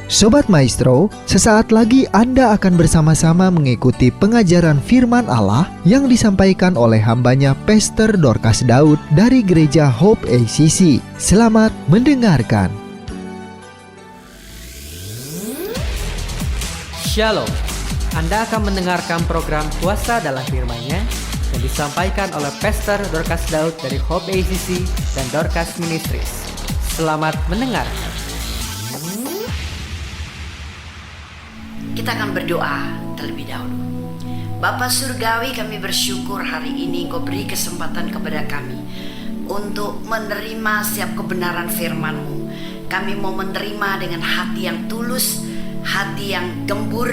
Sobat Maestro, sesaat lagi Anda akan bersama-sama mengikuti pengajaran firman Allah yang disampaikan oleh hambanya Pastor Dorcas Daud dari Gereja Hope ACC. Selamat mendengarkan. Shalom, Anda akan mendengarkan program Kuasa dalam Firman-Nya yang disampaikan oleh Pastor Dorcas Daud dari Hope ACC dan Dorcas Ministries. Selamat mendengarkan. Kita akan berdoa terlebih dahulu. Bapa Surgawi, kami bersyukur hari ini Engkau beri kesempatan kepada kami untuk menerima setiap kebenaran firman-Mu. Kami mau menerima dengan hati yang tulus, hati yang gembur,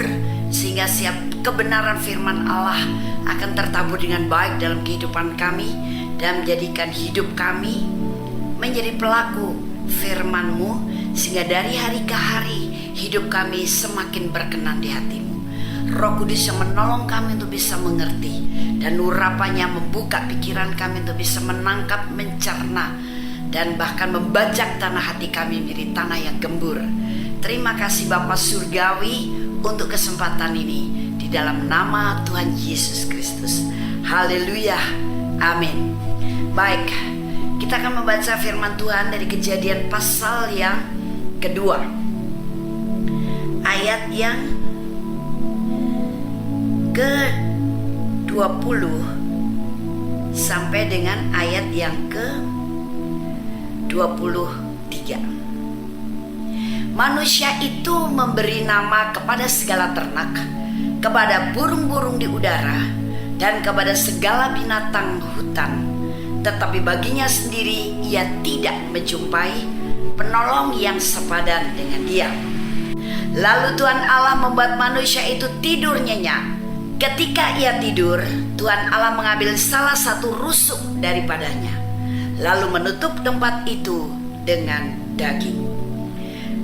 sehingga setiap kebenaran firman Allah akan tertabur dengan baik dalam kehidupan kami dan menjadikan hidup kami menjadi pelaku firman-Mu, sehingga dari hari ke hari hidup kami semakin berkenan di hati-Mu. Roh Kudus yang menolong kami untuk bisa mengerti, dan urapannya membuka pikiran kami untuk bisa menangkap, mencerna, dan bahkan membajak tanah hati kami menjadi tanah yang gembur. Terima kasih Bapa Surgawi untuk kesempatan ini, di dalam nama Tuhan Yesus Kristus. Haleluya, amin. Baik, kita akan membaca firman Tuhan dari Kejadian pasal yang kedua, ayat yang ke-20 sampai dengan ayat yang ke-23. Manusia itu memberi nama kepada segala ternak, kepada burung-burung di udara, dan kepada segala binatang hutan. Tetapi baginya sendiri ia tidak menjumpai penolong yang sepadan dengan dia. Lalu Tuhan Allah membuat manusia itu tidur nyenyak. Ketika ia tidur, Tuhan Allah mengambil salah satu rusuk daripadanya, lalu menutup tempat itu dengan daging.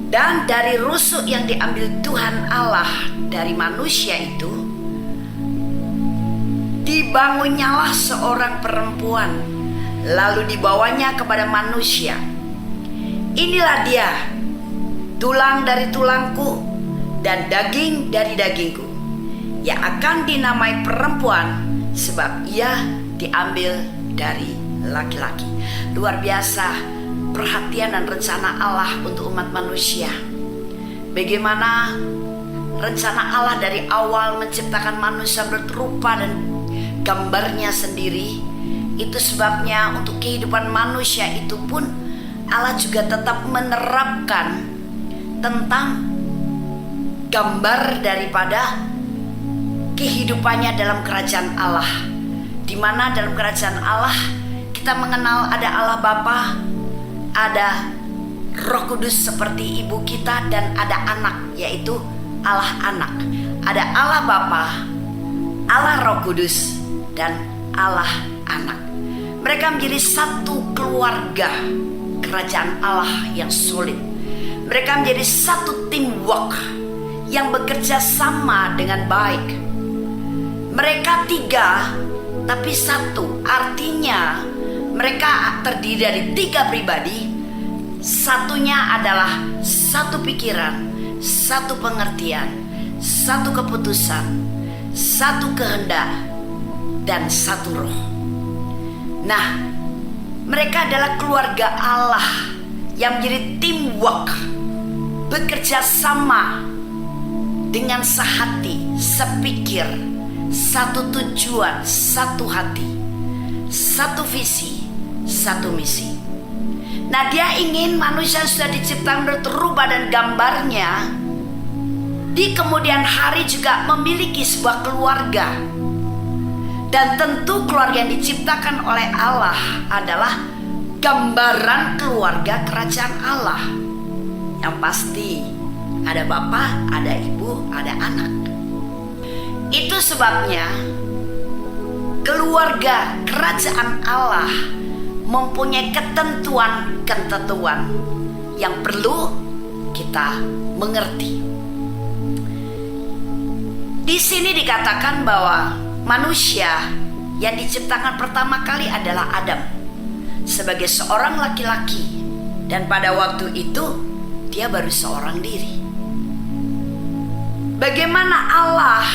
Dan dari rusuk yang diambil Tuhan Allah dari manusia itu, dibangunnyalah seorang perempuan, lalu dibawanya kepada manusia. Inilah dia, tulang dari tulangku dan daging dari dagingku, yang akan dinamai perempuan, sebab ia diambil dari laki-laki. Luar biasa perhatian dan rencana Allah untuk umat manusia. Bagaimana rencana Allah dari awal menciptakan manusia berupa dan gambarnya sendiri. Itu sebabnya untuk kehidupan manusia itu pun Allah juga tetap menerapkan tentang gambar daripada kehidupannya dalam kerajaan Allah, di mana dalam kerajaan Allah kita mengenal ada Allah Bapa, ada Roh Kudus seperti ibu kita, dan ada anak, yaitu Allah Anak. Ada Allah Bapa, Allah Roh Kudus, dan Allah Anak. Mereka menjadi satu keluarga kerajaan Allah yang solid. Mereka menjadi satu teamwork yang bekerja sama dengan baik. Mereka tiga tapi satu, artinya mereka terdiri dari tiga pribadi. Satunya adalah satu pikiran, satu pengertian, satu keputusan, satu kehendak, dan satu roh. Nah, mereka adalah keluarga Allah yang menjadi teamwork, bekerja sama dengan sehati, sepikir, satu tujuan, satu hati, satu visi, satu misi. Nah, dia ingin manusia yang sudah diciptakan menurut rupa dan gambarnya di kemudian hari juga memiliki sebuah keluarga. Dan tentu keluarga yang diciptakan oleh Allah adalah gambaran keluarga kerajaan Allah, yang pasti ada bapa, ada ibu, ada anak. Itu sebabnya keluarga kerajaan Allah mempunyai ketentuan-ketentuan yang perlu kita mengerti. Di sini dikatakan bahwa manusia yang diciptakan pertama kali adalah Adam sebagai seorang laki-laki, dan pada waktu itu dia baru seorang diri. bagaimana Allah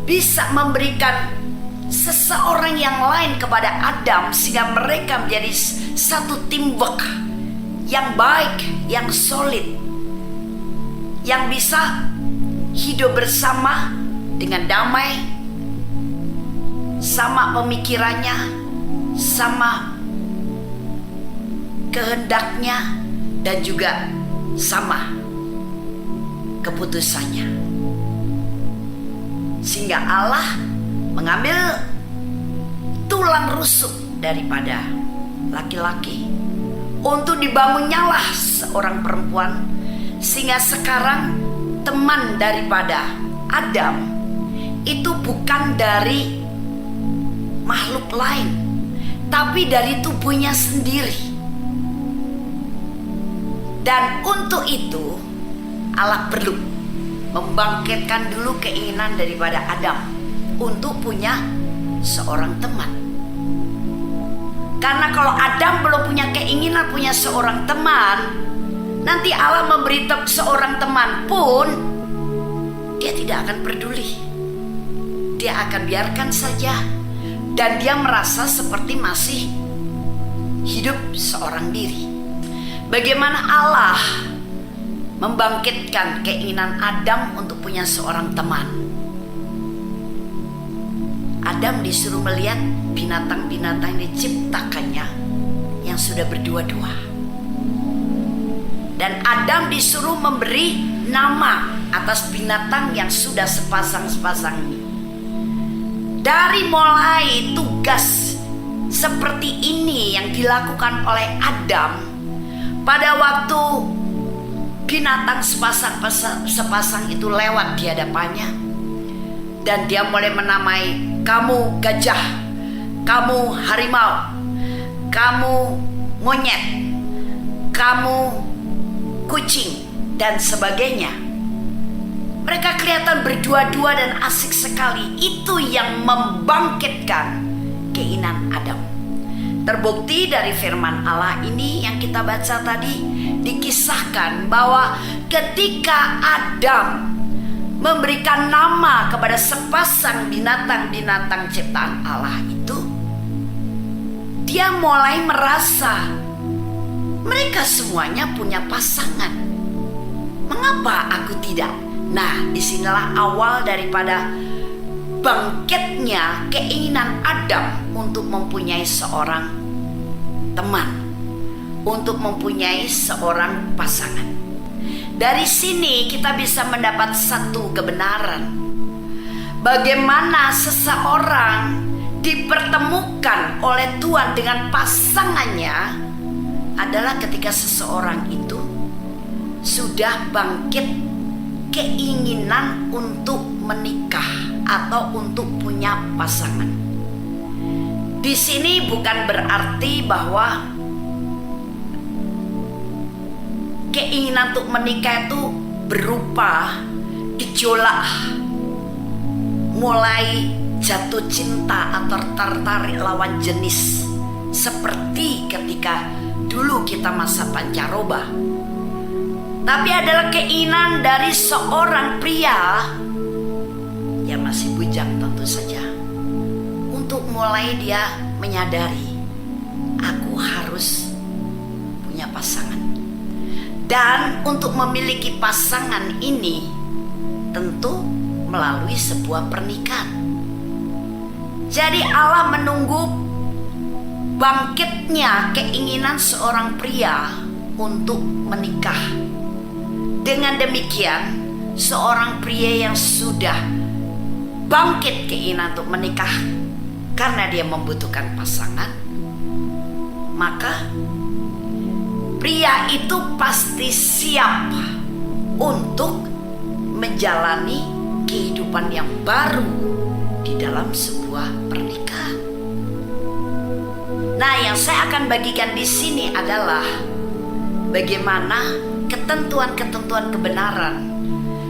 bisa memberikan seseorang yang lain kepada Adam sehingga mereka menjadi satu teamwork yang baik, yang solid, yang bisa hidup bersama dengan damai, sama pemikirannya, sama kehendaknya, dan juga sama keputusannya. Sehingga Allah mengambil tulang rusuk daripada laki-laki untuk dibangunnyalah seorang perempuan, sehingga sekarang teman daripada Adam itu bukan dari makhluk lain, tapi dari tubuhnya sendiri. Dan untuk itu Allah perlu membangkitkan dulu keinginan daripada Adam untuk punya seorang teman. Karena kalau Adam belum punya keinginan punya seorang teman, nanti Allah memberi seorang teman pun dia tidak akan peduli. Dia akan biarkan saja, dan dia merasa seperti masih hidup seorang diri. Bagaimana Allah membangkitkan keinginan Adam untuk punya seorang teman? Adam disuruh melihat binatang-binatang yang diciptakannya yang sudah berdua-dua. Dan Adam disuruh memberi nama atas binatang yang sudah sepasang-sepasang ini. Dari mulai tugas seperti ini yang dilakukan oleh Adam pada waktu binatang sepasang itu lewat di hadapannya, dan dia mulai menamai, kamu gajah, kamu harimau, kamu monyet, kamu kucing, dan sebagainya. Mereka kelihatan berdua-dua dan asik sekali. Itu yang membangkitkan keinginan Adam. Terbukti dari firman Allah ini yang kita baca tadi, dikisahkan bahwa ketika Adam memberikan nama kepada sepasang binatang-binatang ciptaan Allah itu, dia mulai merasa mereka semuanya punya pasangan. Mengapa aku tidak? Nah, disinilah awal daripada bangkitnya keinginan Adam untuk mempunyai seorang teman, untuk mempunyai seorang pasangan. Dari sini kita bisa mendapat satu kebenaran, bagaimana seseorang dipertemukan oleh Tuhan dengan pasangannya adalah ketika seseorang itu sudah bangkit keinginan untuk menikah atau untuk punya pasangan. Di sini bukan berarti bahwa keinginan untuk menikah itu berupa gejolak, mulai jatuh cinta atau tertarik lawan jenis, seperti ketika dulu kita masa pancaroba. Tapi adalah keinginan dari seorang pria yang masih bujang tentu saja, untuk mulai dia menyadari, aku harus punya pasangan. Dan untuk memiliki pasangan ini tentu melalui sebuah pernikahan. Jadi Allah menunggu bangkitnya keinginan seorang pria untuk menikah. Dengan demikian, seorang pria yang sudah bangkit keinginan untuk menikah karena dia membutuhkan pasangan, maka pria itu pasti siap untuk menjalani kehidupan yang baru di dalam sebuah pernikahan. Nah, yang saya akan bagikan di sini adalah bagaimana ketentuan-ketentuan kebenaran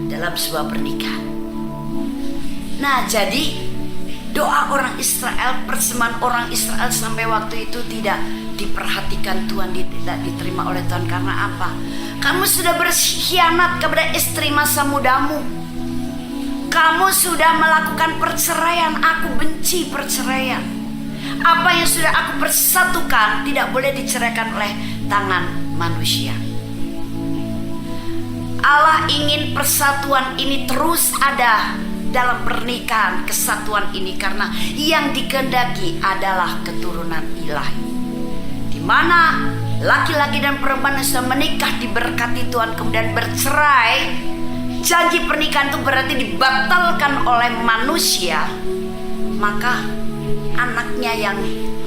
dalam sebuah pernikahan. Nah, jadi Doa orang Israel, persembahan orang Israel sampai waktu itu tidak diperhatikan Tuhan, tidak diterima oleh Tuhan. Karena apa? Kamu sudah berkhianat kepada istri masa mudamu. Kamu sudah melakukan perceraian. Aku benci perceraian. Apa yang sudah aku persatukan tidak boleh diceraikan oleh tangan manusia. Allah ingin persatuan ini terus ada dalam pernikahan, kesatuan ini, karena yang dikehendaki adalah keturunan ilahi, di mana laki-laki dan perempuan yang sudah menikah diberkati Tuhan kemudian bercerai. Janji pernikahan itu berarti dibatalkan oleh manusia, maka anaknya yang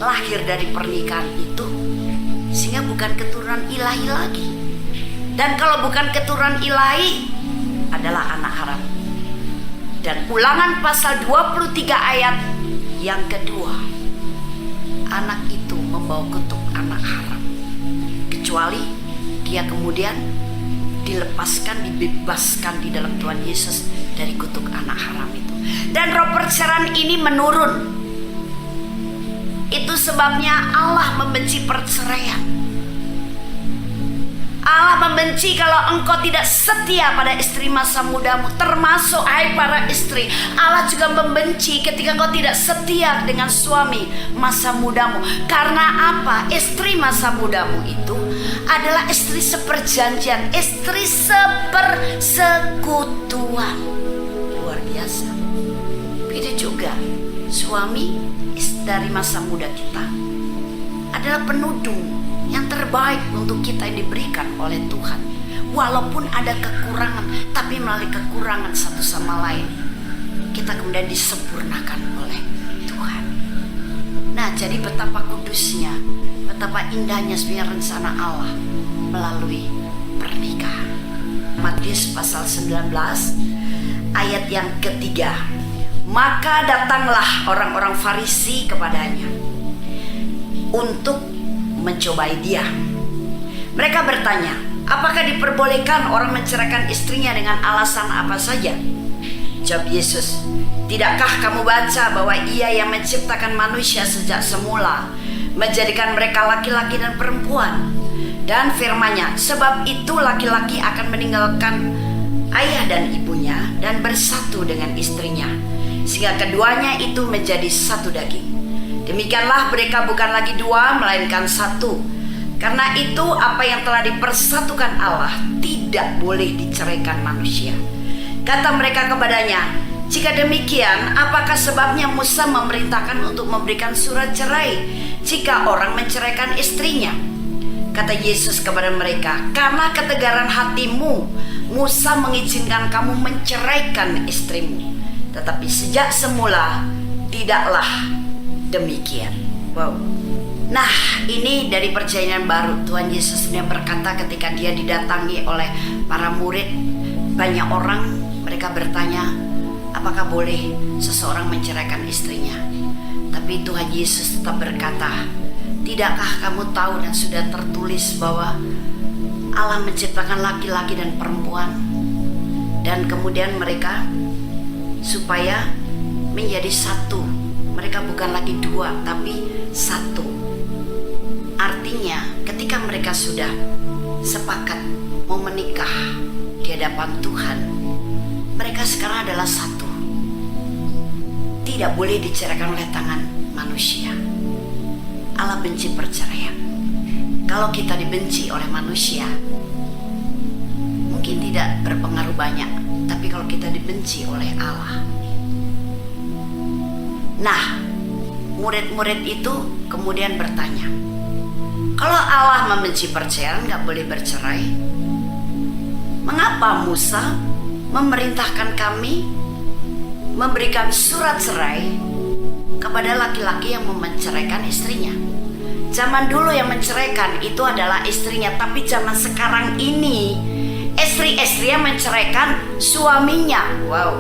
lahir dari pernikahan itu sehingga bukan keturunan ilahi lagi. Dan kalau bukan keturunan ilahi adalah anak haram. Dan Ulangan pasal 23 ayat yang kedua, anak itu membawa kutuk anak haram, kecuali dia kemudian dilepaskan, dibebaskan di dalam Tuhan Yesus dari kutuk anak haram itu. Dan roh perceraian ini menurun. Itu sebabnya Allah membenci perceraian. Allah membenci kalau engkau tidak setia pada istri masa mudamu. Termasuk hai para istri, Allah juga membenci ketika engkau tidak setia dengan suami masa mudamu. Karena apa? Istri masa mudamu itu adalah istri seperjanjian, istri sepersekutuan. Luar biasa. Begitu juga suami dari masa muda kita adalah penudung yang terbaik untuk kita yang diberikan oleh Tuhan. Walaupun ada kekurangan, tapi melalui kekurangan satu sama lain kita kemudian disempurnakan oleh Tuhan. Nah, jadi betapa kudusnya, betapa indahnya sebenarnya rencana Allah melalui pernikahan. Matius pasal 19 ayat yang ketiga. Maka datanglah orang-orang Farisi kepadanya untuk mencobai dia. Mereka bertanya, apakah diperbolehkan orang menceraikan istrinya dengan alasan apa saja? Jawab Yesus, tidakkah kamu baca bahwa Ia yang menciptakan manusia sejak semula menjadikan mereka laki-laki dan perempuan? Dan firman-Nya, sebab itu laki-laki akan meninggalkan ayah dan ibunya dan bersatu dengan istrinya, sehingga keduanya itu menjadi satu daging. Demikianlah mereka bukan lagi dua, melainkan satu. Karena itu apa yang telah dipersatukan Allah tidak boleh diceraikan manusia. Kata mereka kepadanya, jika demikian, apakah sebabnya Musa memerintahkan untuk memberikan surat cerai jika orang menceraikan istrinya? Kata Yesus kepada mereka, karena ketegaran hatimu, Musa mengizinkan kamu menceraikan istrimu. Tetapi sejak semula tidaklah demikian. Wow. Nah, ini dari perjanjian baru. Tuhan Yesus yang berkata ketika dia didatangi oleh para murid, banyak orang mereka bertanya, apakah boleh seseorang menceraikan istrinya? Tapi Tuhan Yesus tetap berkata, tidakkah kamu tahu dan sudah tertulis bahwa Allah menciptakan laki-laki dan perempuan, dan kemudian mereka supaya menjadi satu. Mereka bukan lagi dua, tapi satu. Artinya ketika mereka sudah sepakat mau menikah di hadapan Tuhan, mereka sekarang adalah satu. Tidak boleh diceraikan oleh tangan manusia. Allah benci perceraian. Kalau kita dibenci oleh manusia, mungkin tidak berpengaruh banyak. Tapi kalau kita dibenci oleh Allah, nah, murid-murid itu kemudian bertanya, kalau Allah membenci perceraian, gak boleh bercerai, mengapa Musa memerintahkan kami memberikan surat cerai kepada laki-laki yang menceraikan istrinya? Zaman dulu yang menceraikan itu adalah istrinya, tapi zaman sekarang ini istri-istri yang menceraikan suaminya. Wow.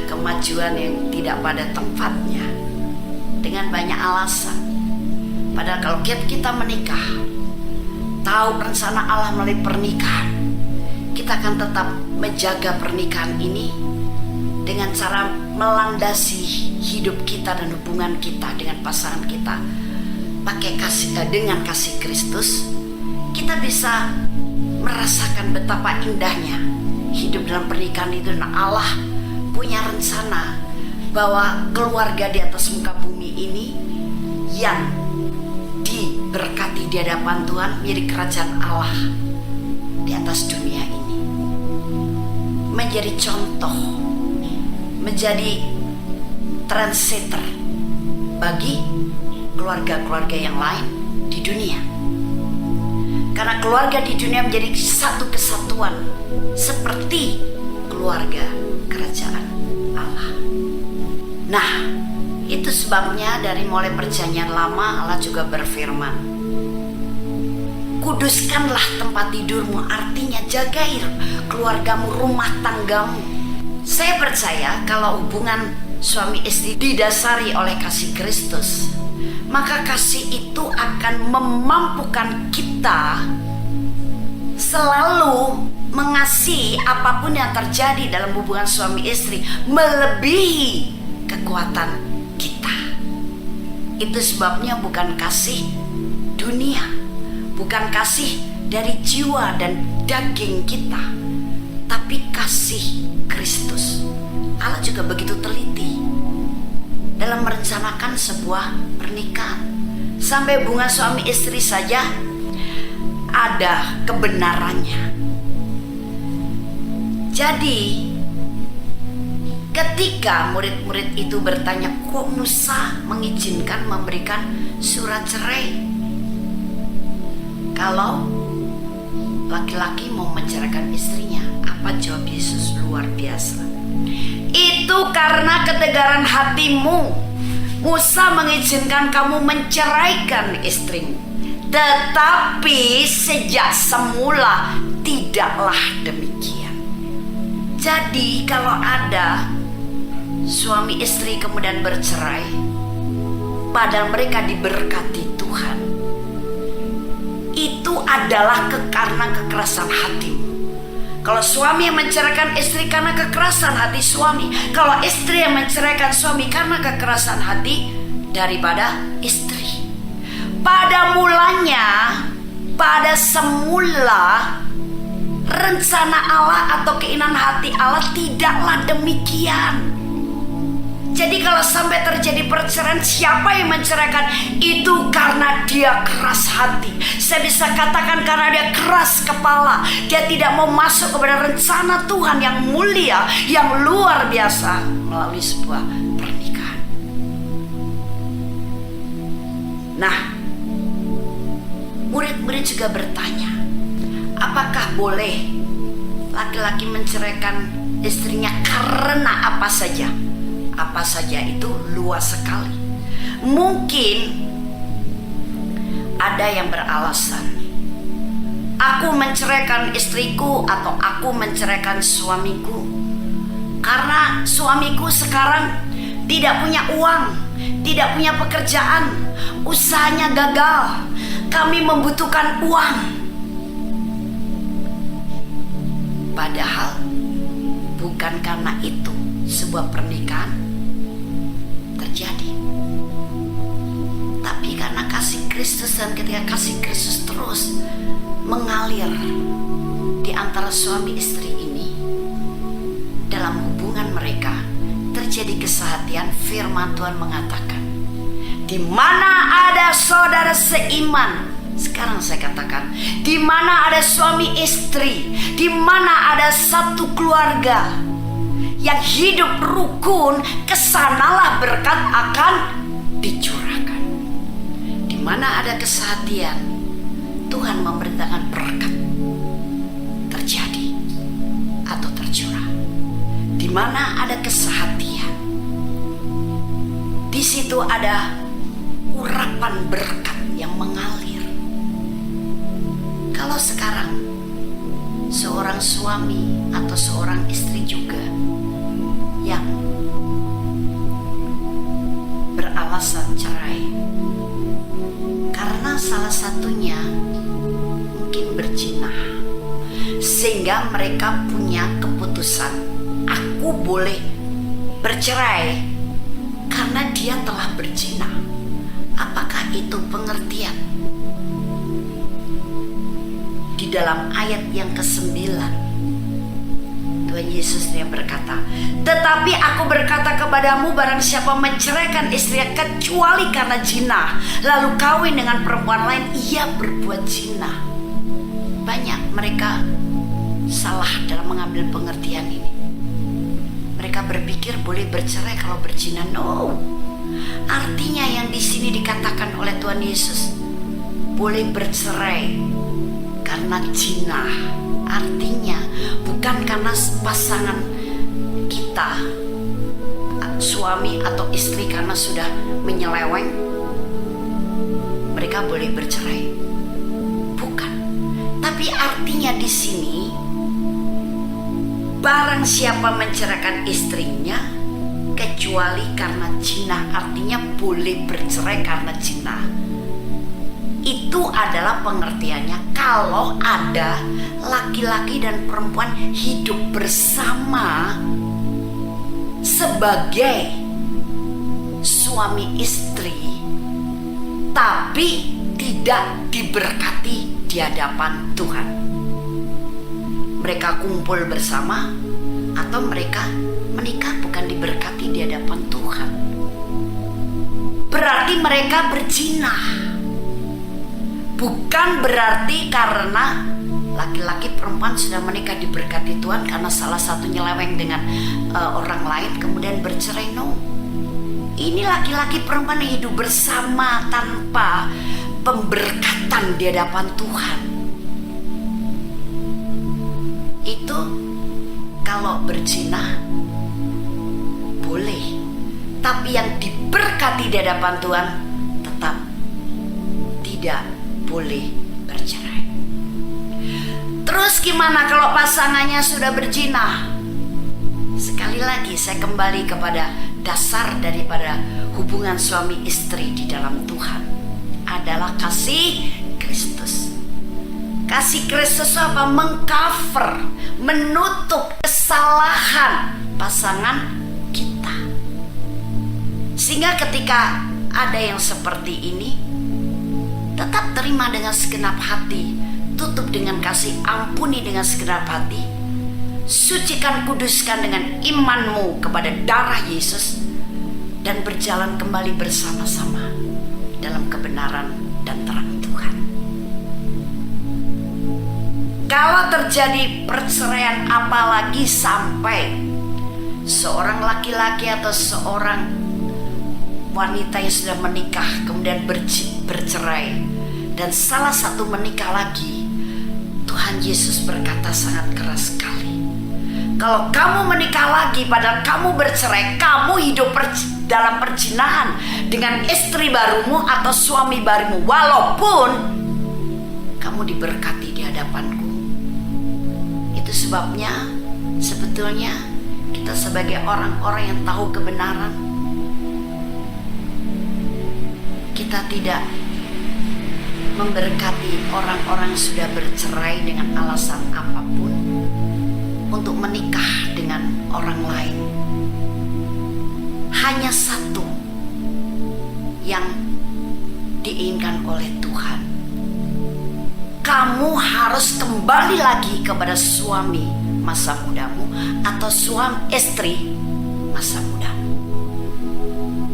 Kemajuan yang tidak pada tempatnya dengan banyak alasan. Padahal kalau kita menikah, tahu rencana Allah melalui pernikahan, kita akan tetap menjaga pernikahan ini dengan cara melandasi hidup kita dan hubungan kita dengan pasangan kita pakai dengan kasih Kristus, kita bisa merasakan betapa indahnya hidup dalam pernikahan itu. Dan Allah punya rencana bahwa keluarga di atas muka bumi ini yang diberkati di hadapan Tuhan menjadi kerajaan Allah di atas dunia ini, menjadi contoh, menjadi trendsetter bagi keluarga-keluarga yang lain di dunia. Karena keluarga di dunia menjadi satu kesatuan seperti keluarga kerajaan Allah. Nah, itu sebabnya dari mulai perjanjian lama Allah juga berfirman, kuduskanlah tempat tidurmu, artinya jagai keluargamu, rumah tanggamu. Saya percaya kalau hubungan suami istri didasari oleh kasih Kristus, maka kasih itu akan memampukan kita selalu mengasihi apapun yang terjadi dalam hubungan suami istri, melebihi kekuatan kita. Itu sebabnya bukan kasih dunia, bukan kasih dari jiwa dan daging kita, tapi kasih Kristus. Allah juga begitu teliti dalam merencanakan sebuah pernikahan. Sampai hubungan suami istri saja ada kebenarannya. Jadi ketika murid-murid itu bertanya, kok Musa mengizinkan memberikan surat cerai kalau laki-laki mau menceraikan istrinya? Apa jawab Yesus? Luar biasa. Itu karena ketegaran hatimu. Musa mengizinkan kamu menceraikan istrimu, tetapi sejak semula tidaklah demikian. Jadi kalau ada suami istri kemudian bercerai, padahal mereka diberkati Tuhan, itu adalah karena kekerasan hatimu. Kalau suami yang menceraikan istri karena kekerasan hati suami, kalau istri yang menceraikan suami karena kekerasan hati daripada istri. Pada mulanya, pada semula, rencana Allah atau keinginan hati Allah tidaklah demikian. Jadi kalau sampai terjadi perceraian, siapa yang menceraikan? Itu karena dia keras hati. Saya bisa katakan karena dia keras kepala. Dia tidak mau masuk kepada rencana Tuhan yang mulia, yang luar biasa melalui sebuah pernikahan. Nah, murid-murid juga bertanya, apakah boleh laki-laki menceraikan istrinya karena apa saja? Apa saja itu luas sekali. Mungkin ada yang beralasan, aku menceraikan istriku atau aku menceraikan suamiku karena suamiku sekarang tidak punya uang, tidak punya pekerjaan, usahanya gagal, kami membutuhkan uang. Padahal bukan karena itu sebuah pernikahan terjadi, tapi karena kasih Kristus. Dan ketika kasih Kristus terus mengalir di antara suami istri ini, dalam hubungan mereka terjadi kesehatian. Firman Tuhan mengatakan, di mana ada saudara seiman, sekarang saya katakan, di mana ada suami istri, di mana ada satu keluarga yang hidup rukun, kesanalah berkat akan dicurahkan. Di mana ada kesehatian, Tuhan memerintahkan berkat terjadi atau tercurah. Di mana ada kesehatian, di situ ada urapan berkat yang mengalir. Kalau sekarang seorang suami atau seorang istri juga yang beralasan cerai karena salah satunya mungkin berzina, sehingga mereka punya keputusan, aku boleh bercerai karena dia telah berzina. Apakah itu pengertian? Di dalam ayat yang ke-9, Tuhan Yesus yang berkata, tetapi aku berkata kepadamu, barang siapa menceraikan istrinya kecuali karena zina, lalu kawin dengan perempuan lain, ia berbuat zina. Banyak mereka salah dalam mengambil pengertian ini. Mereka berpikir boleh bercerai kalau berzina. No. Artinya yang di sini dikatakan oleh Tuhan Yesus, boleh bercerai karena zina. Artinya bukan karena pasangan kita, suami atau istri, karena sudah menyeleweng, mereka boleh bercerai. Bukan. Tapi artinya di sini, barang siapa menceraikan istrinya kecuali karena zina, artinya boleh bercerai karena zina. Itu adalah pengertiannya kalau ada laki-laki dan perempuan hidup bersama sebagai suami istri, tapi tidak diberkati di hadapan Tuhan. Mereka kumpul bersama atau mereka menikah bukan diberkati di hadapan Tuhan. Berarti mereka berzina. Bukan berarti karena laki-laki perempuan sudah menikah diberkati Tuhan karena salah satu nyeleweng dengan orang lain kemudian bercerai. No. Ini laki-laki perempuan yang hidup bersama tanpa pemberkatan di hadapan Tuhan. Itu kalau berzina boleh, tapi yang diberkati di hadapan Tuhan tetap tidak boleh bercerai. Terus gimana kalau pasangannya sudah berzina? Sekali lagi saya kembali kepada dasar daripada hubungan suami istri di dalam Tuhan adalah kasih Kristus. Kasih Kristus apa? Mengcover, menutup kesalahan pasangan kita. Sehingga ketika ada yang seperti ini, tetap terima dengan segenap hati, tutup dengan kasih, ampuni dengan segenap hati, sucikan, kuduskan dengan imanmu kepada darah Yesus, dan berjalan kembali bersama-sama dalam kebenaran dan terang Tuhan. Kalau terjadi perceraian, apalagi sampai seorang laki-laki atau seorang wanita yang sudah menikah kemudian bercerai dan salah satu menikah lagi, Tuhan Yesus berkata sangat keras sekali, kalau kamu menikah lagi padahal kamu bercerai, kamu hidup dalam perzinahan dengan istri barumu atau suami barumu, walaupun kamu diberkati di hadapanku. Itu sebabnya sebetulnya kita sebagai orang-orang yang tahu kebenaran, kita tidak memberkati orang-orang yang sudah bercerai dengan alasan apapun untuk menikah dengan orang lain. Hanya satu yang diinginkan oleh Tuhan. Kamu harus kembali lagi kepada suami masa mudamu atau suami istri masa mudamu.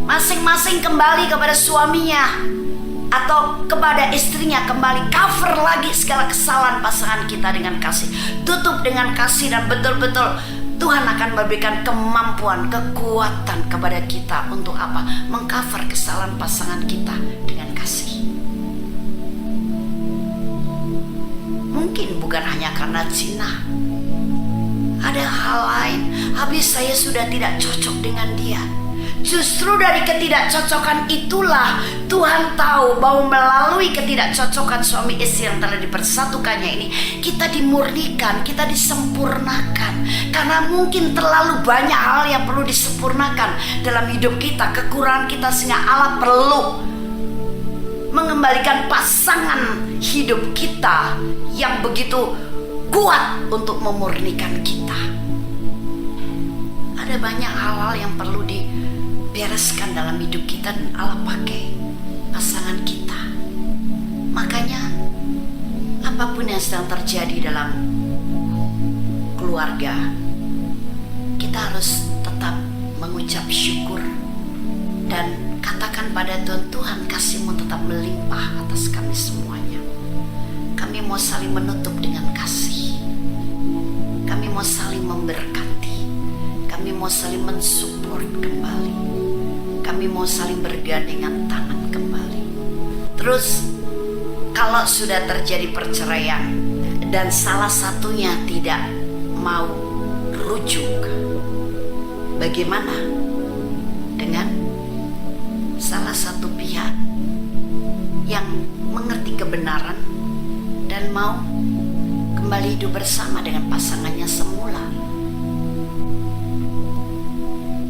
Masing-masing kembali kepada suaminya atau kepada istrinya, kembali cover lagi segala kesalahan pasangan kita dengan kasih, tutup dengan kasih, dan betul-betul Tuhan akan memberikan kemampuan, kekuatan kepada kita untuk apa? Mengcover kesalahan pasangan kita dengan kasih. Mungkin bukan hanya karena zina, ada hal lain. Habis saya sudah tidak cocok dengan dia. Justru dari ketidakcocokan itulah Tuhan tahu bahwa melalui ketidakcocokan suami istri yang telah dipersatukannya ini, kita dimurnikan, kita disempurnakan. Karena mungkin terlalu banyak hal yang perlu disempurnakan dalam hidup kita, kekurangan kita, sehingga Allah perlu mengembalikan pasangan hidup kita yang begitu kuat untuk memurnikan kita. ada banyak hal-hal yang perlu dibereskan dalam hidup kita, dan Allah pakai pasangan kita. Makanya apapun yang sedang terjadi dalam keluarga, kita harus tetap mengucap syukur dan katakan pada Tuhan, Tuhan kasih-Mu tetap melimpah atas kami semuanya. Kami mau saling menutup dengan kasih. Kami mau saling memberkati. Kami mau saling mensupport kembali. Kami mau saling bergandengan tangan kembali. Terus kalau sudah terjadi perceraian dan salah satunya tidak mau rujuk, bagaimana dengan salah satu pihak yang mengerti kebenaran dan mau kembali hidup bersama dengan pasangannya semula,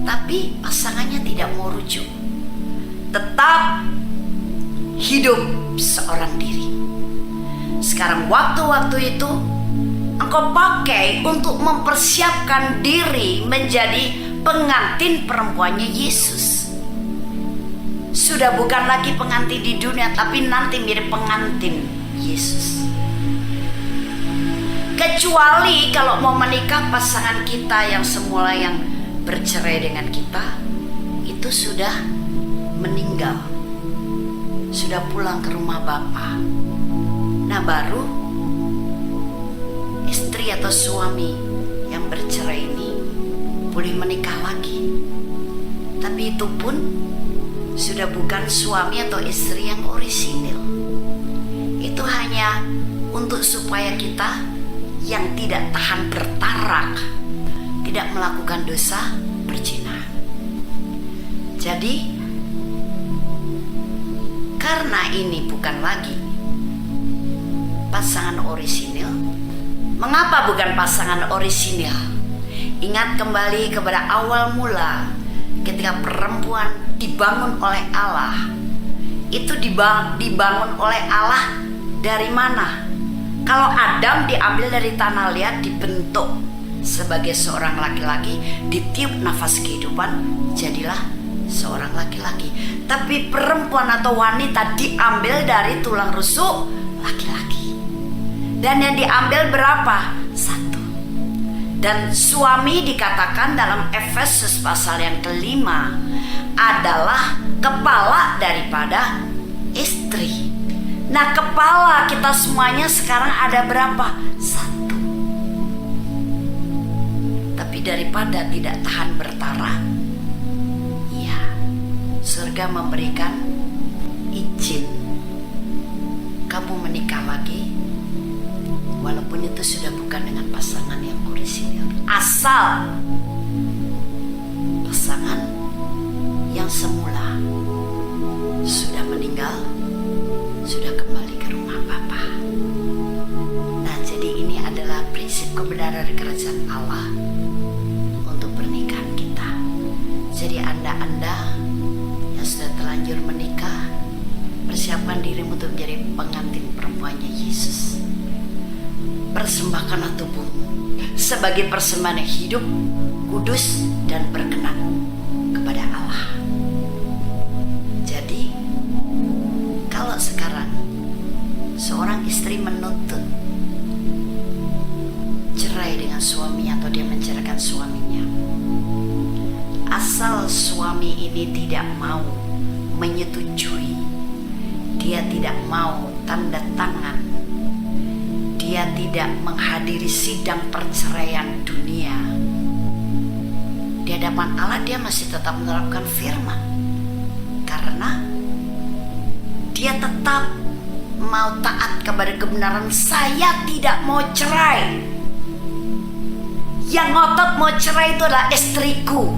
tapi pasangannya tidak mau rujuk, tetap hidup seorang diri? Sekarang waktu-waktu itu engkau pakai untuk mempersiapkan diri menjadi pengantin perempuannya Yesus. Sudah bukan lagi pengantin di dunia, tapi nanti mirip pengantin Yesus. Kecuali kalau mau menikah, pasangan kita yang semula yang bercerai dengan kita itu sudah meninggal, sudah pulang ke rumah Bapa. Nah, baru istri atau suami yang bercerai ini boleh menikah lagi. Tapi itu pun sudah bukan suami atau istri yang orisinil. Itu hanya untuk supaya kita yang tidak tahan bertarak tidak melakukan dosa berzina. Jadi karena ini bukan lagi pasangan orisinil. Mengapa bukan pasangan orisinil? Ingat kembali kepada awal mula ketika perempuan dibangun oleh Allah. Itu dibangun oleh Allah dari mana? Kalau Adam diambil dari tanah liat, dibentuk sebagai seorang laki-laki, ditiup nafas kehidupan, jadilah seorang laki-laki. Tapi perempuan atau wanita diambil dari tulang rusuk laki-laki. Dan yang diambil berapa? Satu. Dan suami dikatakan dalam Efesus pasal yang kelima adalah kepala daripada istri. Nah, kepala kita semuanya sekarang ada berapa? Satu. Tapi daripada tidak tahan bertara, ya, surga memberikan izin kamu menikah lagi, walaupun itu sudah bukan dengan pasangan yang orisinil. Asal pasangan yang semula sudah meninggal, sudah kembali ke rumah Bapa. Nah, jadi ini adalah prinsip kebenaran dari kerajaan Allah untuk pernikahan kita. Jadi Anda yang sudah terlanjur menikah, persiapkan dirimu untuk menjadi pengantin perempuannya Yesus. Persembahkanlah tubuhmu sebagai persembahan yang hidup, kudus, dan berkenan kepada Allah. Jadi kalau sekarang seorang istri menuntut cerai dengan suaminya atau dia menceraikan suaminya, asal suami ini tidak mau menyetujui, dia tidak mau tanda tangan, dia tidak menghadiri sidang perceraian dunia, di hadapan Allah dia masih tetap menerapkan firman. Karena dia tetap mau taat kepada kebenaran. Saya tidak mau cerai. Yang ngotot mau cerai itu adalah istriku,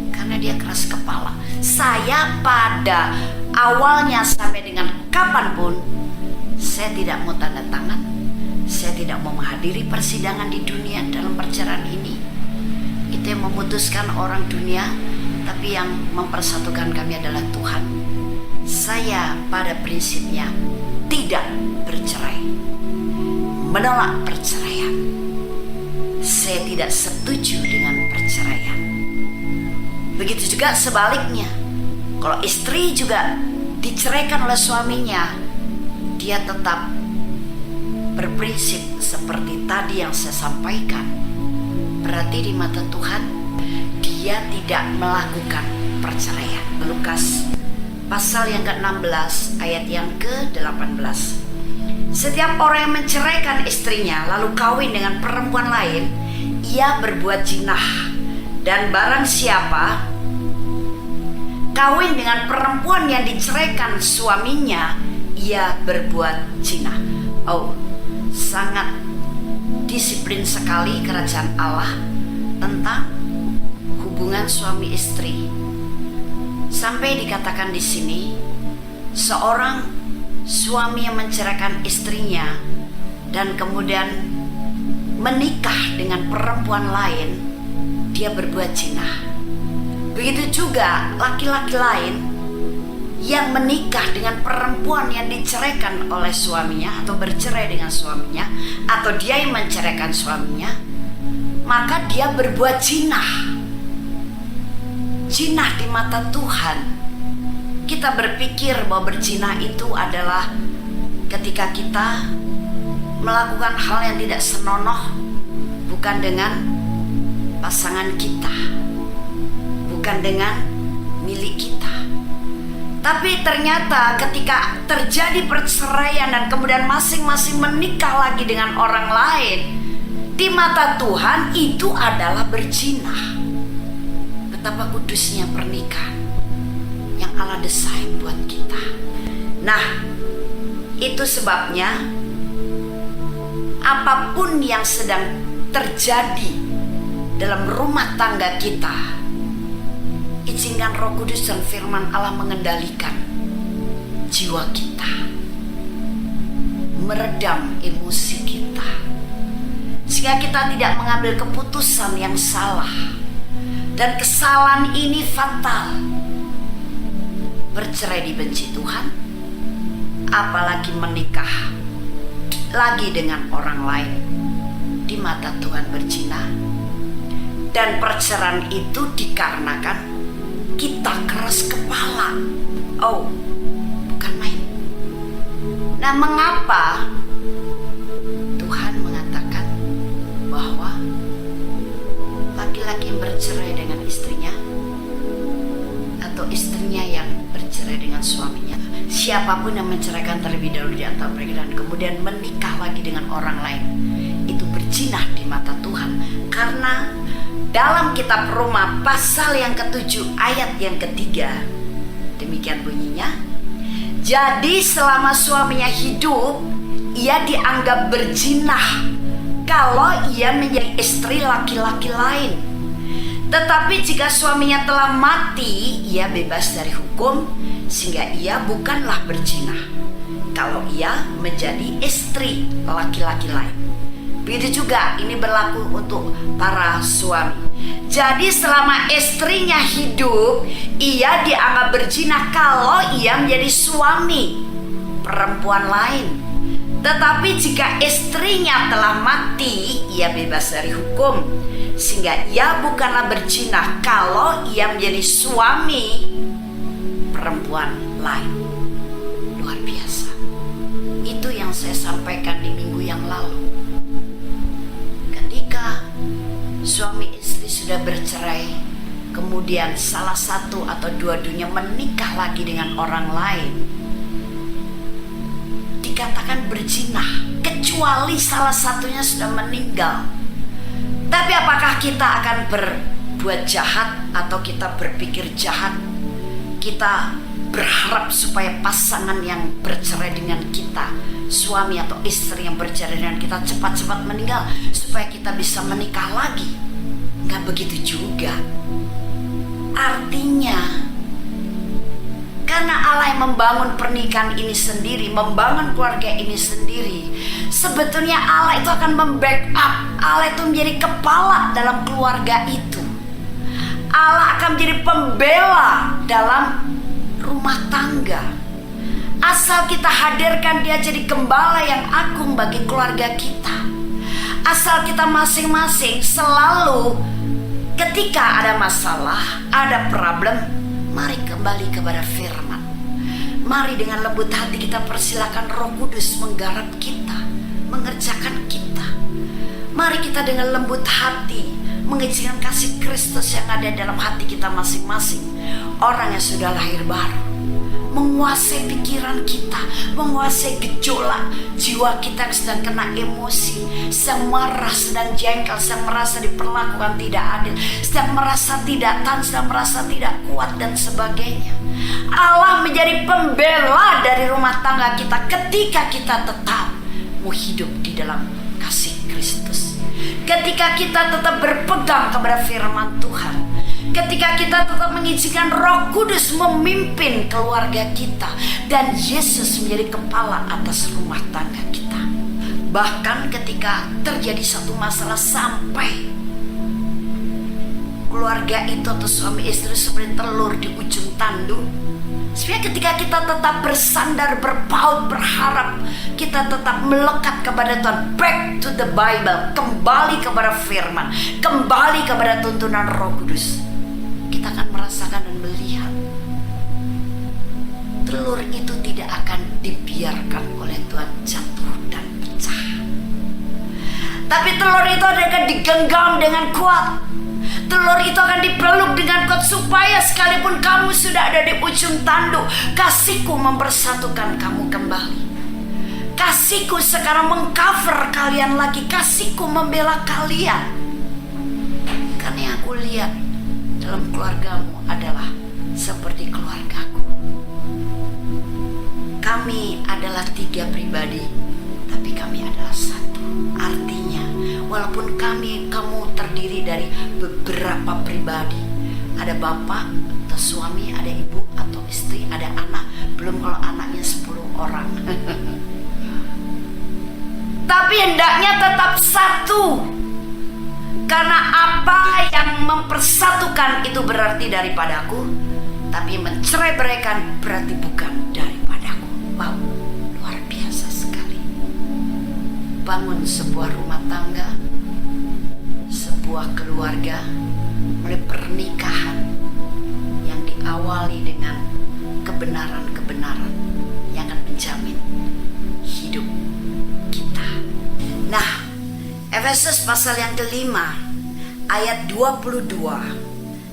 karena dia keras kepala. Saya pada awalnya sampai dengan kapanpun, saya tidak mau tanda tangan, saya tidak mau menghadiri persidangan di dunia dalam perceraian ini. Itu yang memutuskan orang dunia, tapi yang mempersatukan kami adalah Tuhan. Saya pada prinsipnya tidak bercerai, menolak perceraian. Saya tidak setuju dengan perceraian. begitu juga sebaliknya. Kalau istri juga diceraikan oleh suaminya, dia tetap berprinsip seperti tadi yang saya sampaikan. Berarti di mata Tuhan dia tidak melakukan perceraian. Lukas pasal yang ke-16 ayat yang ke-18. Setiap orang yang menceraikan istrinya lalu kawin dengan perempuan lain, ia berbuat zinah. Dan barang siapa kawin dengan perempuan yang diceraikan suaminya, ia berbuat zina. Oh, sangat disiplin sekali kerajaan Allah tentang hubungan suami istri. Sampai dikatakan di sini, seorang suami yang menceraikan istrinya dan kemudian menikah dengan perempuan lain, dia berbuat zina. Begitu juga laki-laki lain yang menikah dengan perempuan yang diceraikan oleh suaminya atau bercerai dengan suaminya, atau dia yang menceraikan suaminya, maka dia berbuat zina. Zina di mata Tuhan. Kita berpikir bahwa berzina itu adalah ketika kita melakukan hal yang tidak senonoh, bukan dengan pasangan kita, bukan dengan milik kita. Tapi ternyata ketika terjadi perceraian dan kemudian masing-masing menikah lagi dengan orang lain, di mata Tuhan itu adalah berzina. Betapa kudusnya pernikahan yang Allah desain buat kita. Nah, itu sebabnya apapun yang sedang terjadi dalam rumah tangga kita, izinkan Roh Kudus dan firman Allah mengendalikan jiwa kita, meredam emosi kita, sehingga kita tidak mengambil keputusan yang salah. Dan kesalahan ini fatal. Bercerai dibenci Tuhan, apalagi menikah lagi dengan orang lain, di mata Tuhan berzina. Dan perceraian itu dikarenakan kita keras kepala. Oh, bukan main. Nah, mengapa Tuhan mengatakan bahwa laki-laki yang bercerai dengan istrinya atau istrinya yang bercerai dengan suaminya, siapapun yang menceraikan terlebih dahulu di antara mereka dan kemudian menikah lagi dengan orang lain, itu berzina di mata Tuhan. Karena dalam kitab Roma pasal yang ke-7 ayat yang ke-3, demikian bunyinya, jadi selama suaminya hidup, ia dianggap berzina kalau ia menjadi istri laki-laki lain. Tetapi jika suaminya telah mati, ia bebas dari hukum, sehingga ia bukanlah berzina kalau ia menjadi istri laki-laki lain. Begitu juga ini berlaku untuk para suami. Jadi selama istrinya hidup, ia dianggap berzina kalau ia menjadi suami perempuan lain. Tetapi jika istrinya telah mati, ia bebas dari hukum, sehingga ia bukanlah berzina kalau ia menjadi suami perempuan lain. Luar biasa. Itu yang saya sampaikan di minggu yang lalu. Ketika suami istri sudah bercerai, kemudian salah satu atau dua-duanya menikah lagi dengan orang lain, dikatakan berzina, kecuali salah satunya sudah meninggal. Tapi apakah kita akan berbuat jahat atau kita berpikir jahat? Kita berharap supaya pasangan yang bercerai dengan kita, suami atau istri yang bercerai dengan kita, cepat-cepat meninggal supaya kita bisa menikah lagi? Nggak begitu juga. Artinya, karena Allah yang membangun pernikahan ini sendiri, membangun keluarga ini sendiri, sebetulnya Allah itu akan membackup. Allah itu menjadi kepala dalam keluarga itu. Allah akan menjadi pembela dalam rumah tangga. Asal kita hadirkan dia jadi gembala yang agung bagi keluarga kita. Asal kita masing-masing selalu Ketika ada masalah, ada problem, mari kembali kepada firman. Mari dengan lembut hati kita persilakan Roh Kudus menggarap kita, mengerjakan kita. Mari kita dengan lembut hati mengizinkan kasih Kristus yang ada dalam hati kita masing-masing, orang yang sudah lahir baru, menguasai pikiran kita, menguasai gejolak jiwa kita yang sedang kena emosi, sedang marah, sedang jengkel, sedang merasa diperlakukan tidak adil, sedang merasa tidak tahan, sedang merasa tidak kuat dan sebagainya. Allah menjadi pembela dari rumah tangga kita ketika kita tetap mau hidup di dalam kasih Kristus. Ketika kita tetap berpegang kepada firman Tuhan, ketika kita tetap mengizinkan Roh Kudus memimpin keluarga kita, dan Yesus menjadi kepala atas rumah tangga kita. Bahkan ketika terjadi satu masalah sampai keluarga itu atau suami istri seperti telur di ujung tanduk, sebenarnya ketika kita tetap bersandar, berpaut, berharap, kita tetap melekat kepada Tuhan, back to the Bible, kembali kepada firman, kembali kepada tuntunan Roh Kudus, kita akan merasakan dan melihat telur itu tidak akan dibiarkan oleh Tuhan jatuh dan pecah, tapi telur itu akan digenggam dengan kuat. Telur itu akan dipeluk dengan kuat supaya sekalipun kamu sudah ada di ujung tanduk, kasihku mempersatukan kamu kembali. Kasihku sekarang mengcover kalian lagi, kasihku membela kalian. Karena yang aku lihat dalam keluargamu adalah seperti keluargaku. Kami adalah 3 pribadi, tapi kami adalah satu. Artinya walaupun kamu terdiri dari beberapa pribadi, ada bapak atau suami, ada ibu atau istri, ada anak, belum kalau anaknya 10 orang. Tapi hendaknya tetap satu, karena apa yang mempersatukan itu berarti daripadaku, tapi mencerai-beraikan berarti bukan daripadaku. Wow, luar biasa sekali. Bangun sebuah rumah tangga, sebuah keluarga, mulai pernikahan yang diawali dengan kebenaran-kebenaran yang akan menjamin hidup kita. Nah, Efesus pasal yang kelima ayat 22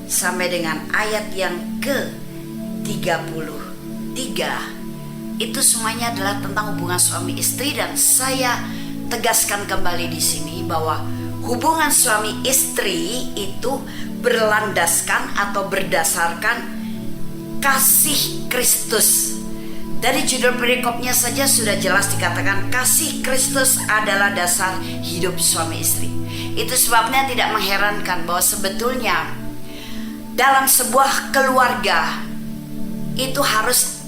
sampai dengan ayat yang ke-33 itu semuanya adalah tentang hubungan suami istri, dan saya tegaskan kembali di sini bahwa hubungan suami istri itu berlandaskan atau berdasarkan kasih Kristus. Dari judul perikopnya saja sudah jelas dikatakan kasih Kristus adalah dasar hidup suami istri. Itu sebabnya tidak mengherankan bahwa sebetulnya dalam sebuah keluarga itu harus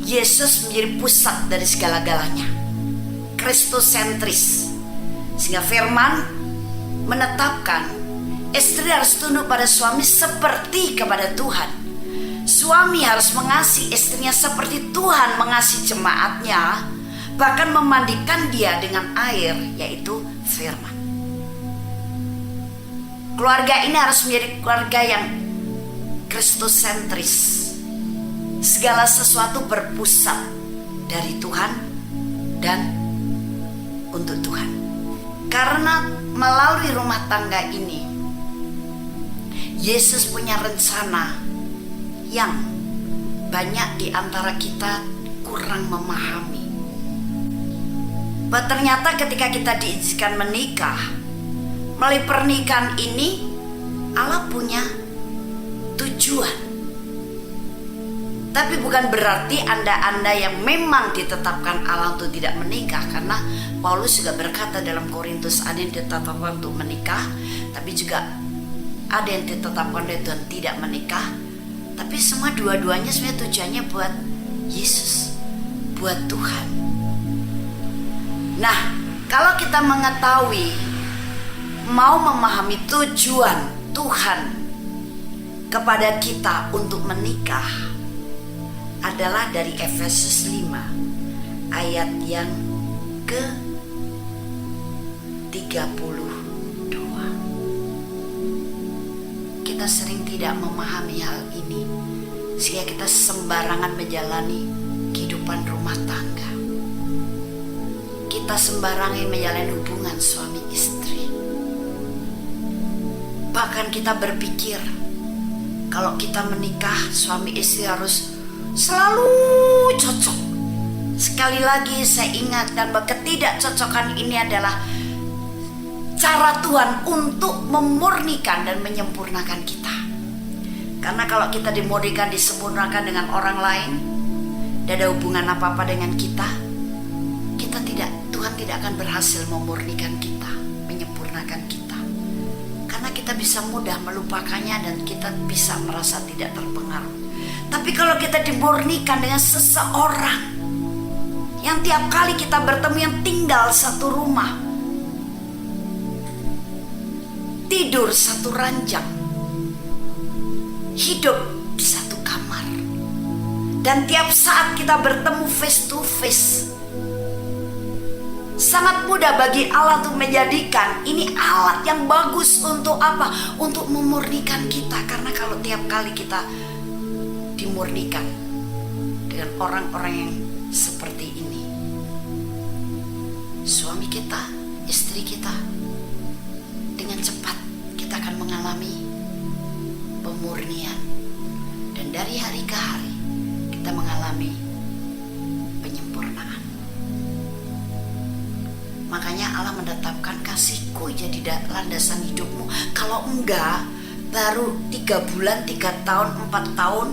Yesus menjadi pusat dari segala-galanya, Kristus sentris. Sehingga firman menetapkan istri harus tunduk pada suami seperti kepada Tuhan. Suami harus mengasihi istrinya seperti Tuhan mengasihi jemaatnya, bahkan memandikan dia dengan air, yaitu firman. Keluarga ini harus menjadi keluarga yang Kristus sentris. Segala sesuatu berpusat dari Tuhan dan untuk Tuhan. Karena melalui rumah tangga ini Yesus punya rencana yang banyak di antara kita kurang memahami. Bahwa ternyata ketika kita diizinkan menikah, melalui pernikahan ini Allah punya tujuan. Tapi bukan berarti Anda yang memang ditetapkan Allah untuk tidak menikah, karena Paulus juga berkata dalam Korintus, ada yang ditetapkan untuk menikah, tapi juga ada yang ditetapkan oleh Tuhan tidak menikah. Tapi semua dua-duanya sebenarnya tujuannya buat Yesus, buat Tuhan. Nah, kalau kita mengetahui, mau memahami tujuan Tuhan kepada kita untuk menikah, adalah dari Efesus 5 ayat yang ke-32. kita sering tidak memahami hal ini, sehingga kita sembarangan menjalani kehidupan rumah tangga. Kita sembarangan menjalani hubungan suami istri. Bahkan kita berpikir kalau kita menikah, suami istri harus selalu cocok. Sekali lagi saya ingat, dan ketidakcocokan ini adalah cara Tuhan untuk memurnikan dan menyempurnakan kita. Karena kalau kita dimurnikan, disempurnakan dengan orang lain, tidak ada hubungan apa-apa dengan kita, Tuhan tidak akan berhasil memurnikan kita, menyempurnakan kita. Karena kita bisa mudah melupakannya dan kita bisa merasa tidak terpengaruh. Tapi kalau kita dimurnikan dengan seseorang yang tiap kali kita bertemu, yang tinggal satu rumah, tidur satu ranjang, hidup di satu kamar, dan tiap saat kita bertemu face to face, sangat mudah bagi Allah untuk menjadikan ini alat yang bagus untuk apa? Untuk memurnikan kita. Karena kalau tiap kali kita dimurnikan dengan orang-orang yang seperti ini, suami kita, istri kita, dengan cepat kita akan mengalami pemurnian. Dan dari hari ke hari kita mengalami penyempurnaan. Makanya Allah menetapkan kasihku jadi landasan hidupmu. Kalau enggak, baru 3 bulan, 3 tahun, 4 tahun,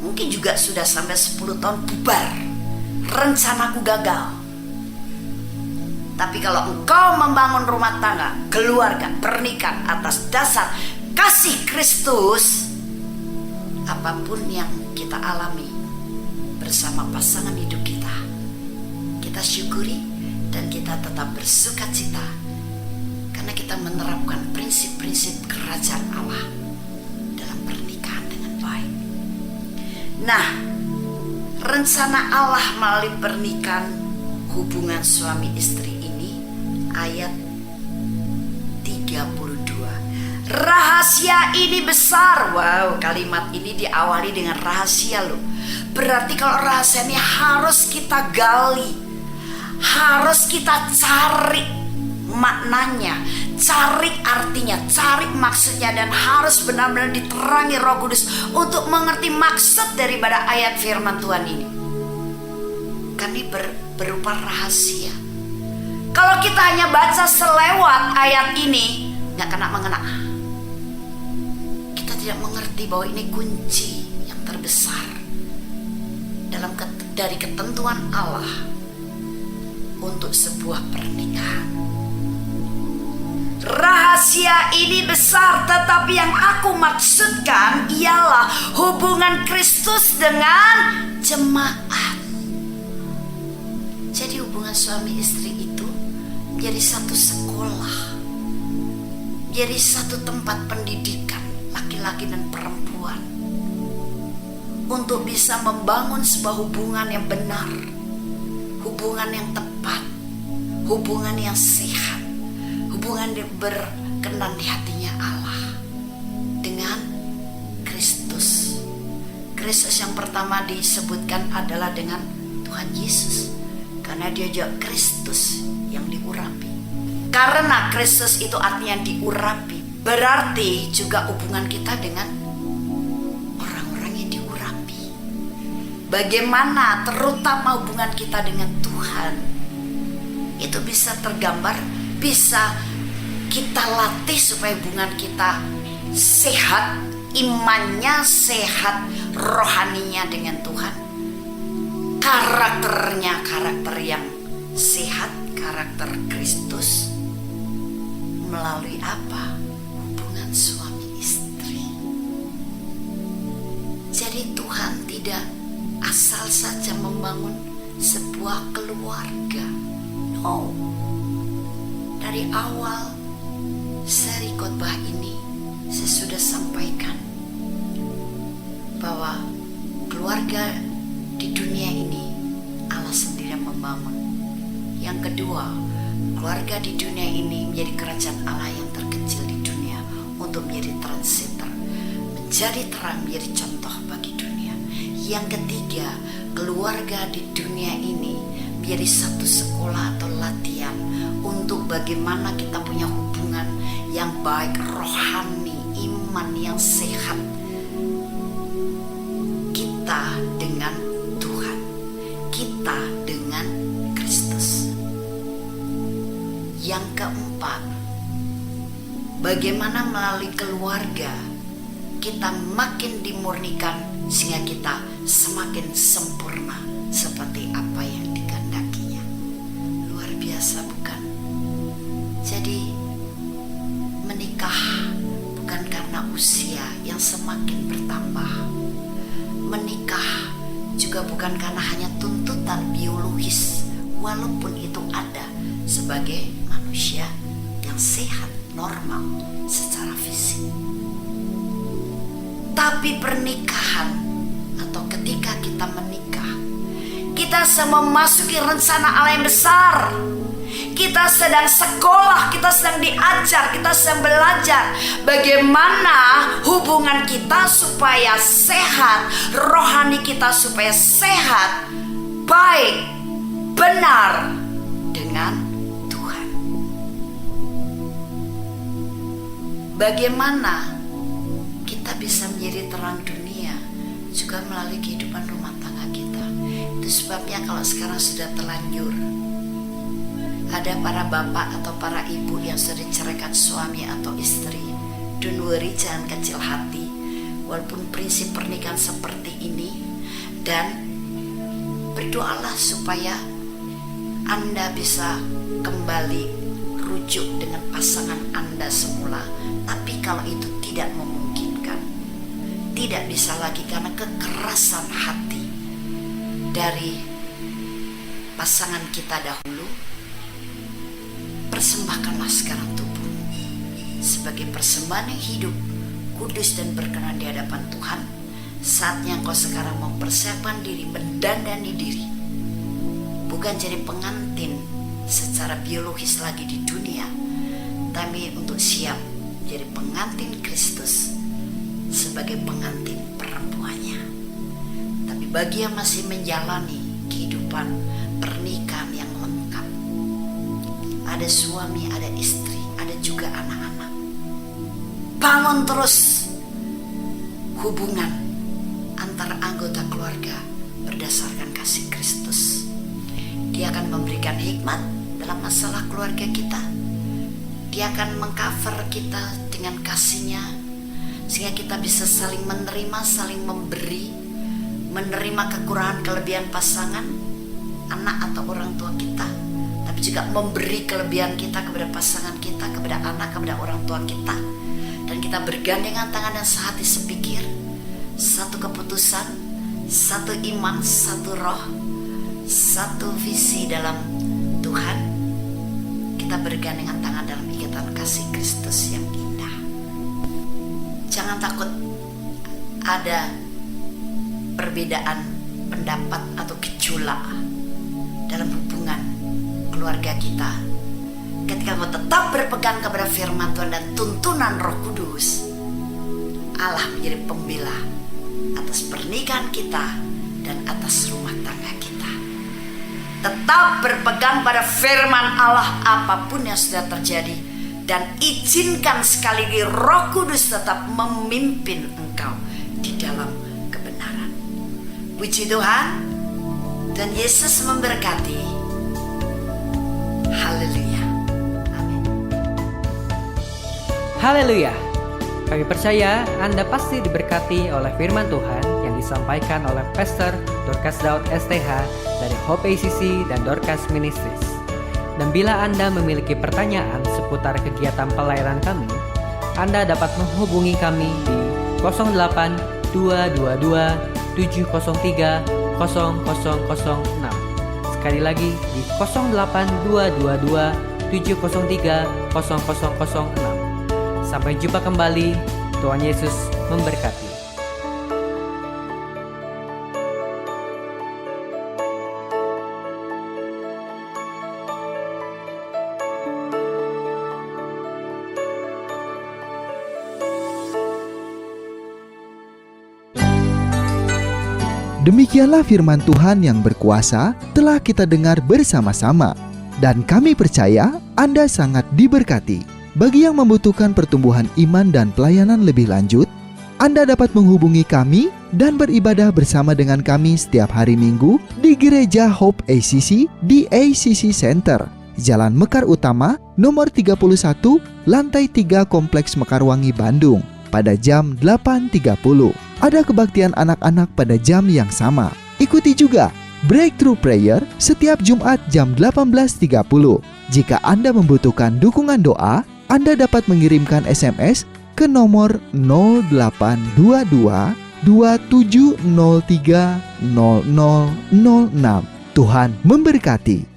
mungkin juga sudah sampai 10 tahun bubar. Rencanaku gagal. Tapi kalau engkau membangun rumah tangga, keluarga, pernikahan atas dasar kasih Kristus, apapun yang kita alami bersama pasangan hidup kita, kita syukuri dan kita tetap bersuka cita, karena kita menerapkan prinsip-prinsip kerajaan Allah dalam pernikahan dengan baik. Nah, rencana Allah melalui pernikahan, hubungan suami istri ini, ayat 32. Rahasia ini besar. Wow, kalimat ini diawali dengan rahasia loh. Berarti kalau rahasia ini harus kita gali, harus kita cari maknanya, cari artinya, cari maksudnya, dan harus benar-benar diterangi Roh Kudus untuk mengerti maksud daripada ayat firman Tuhan ini. Karena ini berupa rahasia. Kalau kita hanya baca selewat ayat ini, nggak kena-mengena. Kita tidak mengerti bahwa ini kunci yang terbesar dari ketentuan Allah untuk sebuah pernikahan. Rahasia ini besar, tetapi yang aku maksudkan ialah hubungan Kristus dengan jemaat. Jadi hubungan suami istri itu menjadi satu sekolah, menjadi satu tempat pendidikan laki-laki dan perempuan, untuk bisa membangun sebuah hubungan yang benar, hubungan yang tepat, hubungan yang sehat, hubungan yang berkenan di hatinya Allah dengan Kristus. Kristus yang pertama disebutkan adalah dengan Tuhan Yesus, karena dia juga Kristus yang diurapi. Karena Kristus itu artinya diurapi, berarti juga hubungan kita dengan orang-orang yang diurapi. Bagaimana terutama hubungan kita dengan Tuhan itu bisa tergambar, bisa kita latih supaya hubungan kita sehat, imannya sehat, rohaninya dengan Tuhan, karakternya karakter yang sehat, karakter Kristus, melalui apa? Hubungan suami istri. Jadi Tuhan tidak asal saja membangun sebuah keluarga. No. Dari awal seri khotbah ini saya sudah sampaikan bahwa keluarga di dunia ini Allah sendiri yang membangun. Yang kedua, keluarga di dunia ini menjadi kerajaan Allah yang terkecil di dunia untuk menjadi transitor. jadi terang, menjadi contoh bagi dunia. Yang ketiga, keluarga di dunia ini menjadi satu sekolah atau latihan untuk bagaimana kita punya hubungan yang baik, rohani, iman yang sehat kita dengan Tuhan, kita dengan Kristus. Yang keempat, bagaimana melalui keluarga kita makin dimurnikan sehingga kita semakin sempurna seperti apa yang dikehendakinya. Luar biasa, bukan? Jadi menikah bukan karena usia yang semakin bertambah. Menikah juga bukan karena hanya tuntutan biologis, walaupun itu ada sebagai manusia yang sehat, normal secara fisik. Tapi pernikahan atau ketika kita menikah, kita sedang memasuki rencana Allah yang besar. Kita sedang sekolah, kita sedang diajar, kita sedang belajar bagaimana hubungan kita supaya sehat, rohani kita supaya sehat, baik, benar dengan Tuhan. Bagaimana kita bisa menjadi terang dunia juga melalui kehidupan rumah tangga kita. Itu sebabnya kalau sekarang sudah terlanjur, ada para bapak atau para ibu yang sudah diceraikan suami atau istri, don't worry, jangan kecil hati. Walaupun prinsip pernikahan seperti ini, dan berdoalah supaya Anda bisa kembali rujuk dengan pasangan Anda semula. Tapi kalau itu tidak memungkinkan, tidak bisa lagi karena kekerasan hati dari pasangan kita dahulu, persembahkanlah sekarang tubuhmu sebagai persembahan yang hidup, kudus dan berkenan di hadapan Tuhan. Saatnya engkau sekarang mempersiapkan diri, mendandani diri, bukan jadi pengantin secara biologis lagi di dunia, tapi untuk siap menjadi pengantin Kristus sebagai pengantin perempuannya. Tapi bagi yang masih menjalani kehidupan pernikahan yang lengkap, ada suami, ada istri, ada juga anak-anak, bangun terus hubungan antara anggota keluarga berdasarkan kasih Kristus. Dia akan memberikan hikmat dalam masalah keluarga kita. Dia akan mengcover kita dengan kasih-Nya sehingga kita bisa saling menerima, saling memberi, menerima kekurangan kelebihan pasangan, anak atau orang tua kita, tapi juga memberi kelebihan kita kepada pasangan kita, kepada anak, kepada orang tua kita. Dan kita bergandengan tangan dan sehati sepikir, satu keputusan, satu iman, satu roh, satu visi dalam Tuhan. Kita bergandengan tangan dalam ikatan kasih Kristus yang indah. Jangan takut ada perbedaan pendapat atau gejolak dalam hubungan keluarga kita. Ketika kau tetap berpegang kepada firman Tuhan dan tuntunan Roh Kudus, Allah menjadi pembela atas pernikahan kita dan atas rumah tangga kita. Tetap berpegang pada firman Allah apapun yang sudah terjadi, dan izinkan sekali lagi Roh Kudus tetap memimpin engkau di dalam kebenaran. Puji Tuhan, dan Yesus memberkati. Haleluya. Amin. Haleluya. Kami percaya Anda pasti diberkati oleh firman Tuhan yang disampaikan oleh Pastor Dorcas Daud STH dari Hope ACC dan Dorcas Ministries. Dan bila Anda memiliki pertanyaan seputar kegiatan pelayanan kami, Anda dapat menghubungi kami di 08 222 703 0006. Sekali lagi di 08 222 703 0006. Sampai jumpa kembali. Tuhan Yesus memberkati. Demikianlah firman Tuhan yang berkuasa telah kita dengar bersama-sama. Dan kami percaya Anda sangat diberkati. Bagi yang membutuhkan pertumbuhan iman dan pelayanan lebih lanjut, Anda dapat menghubungi kami dan beribadah bersama dengan kami setiap hari Minggu di Gereja Hope ACC di ACC Center, Jalan Mekar Utama, nomor 31, lantai 3 Kompleks Mekarwangi, Bandung, pada jam 8.30. Ada kebaktian anak-anak pada jam yang sama. Ikuti juga Breakthrough Prayer setiap Jumat jam 18.30. Jika Anda membutuhkan dukungan doa, Anda dapat mengirimkan SMS ke nomor 0822 2703 0006. Tuhan memberkati.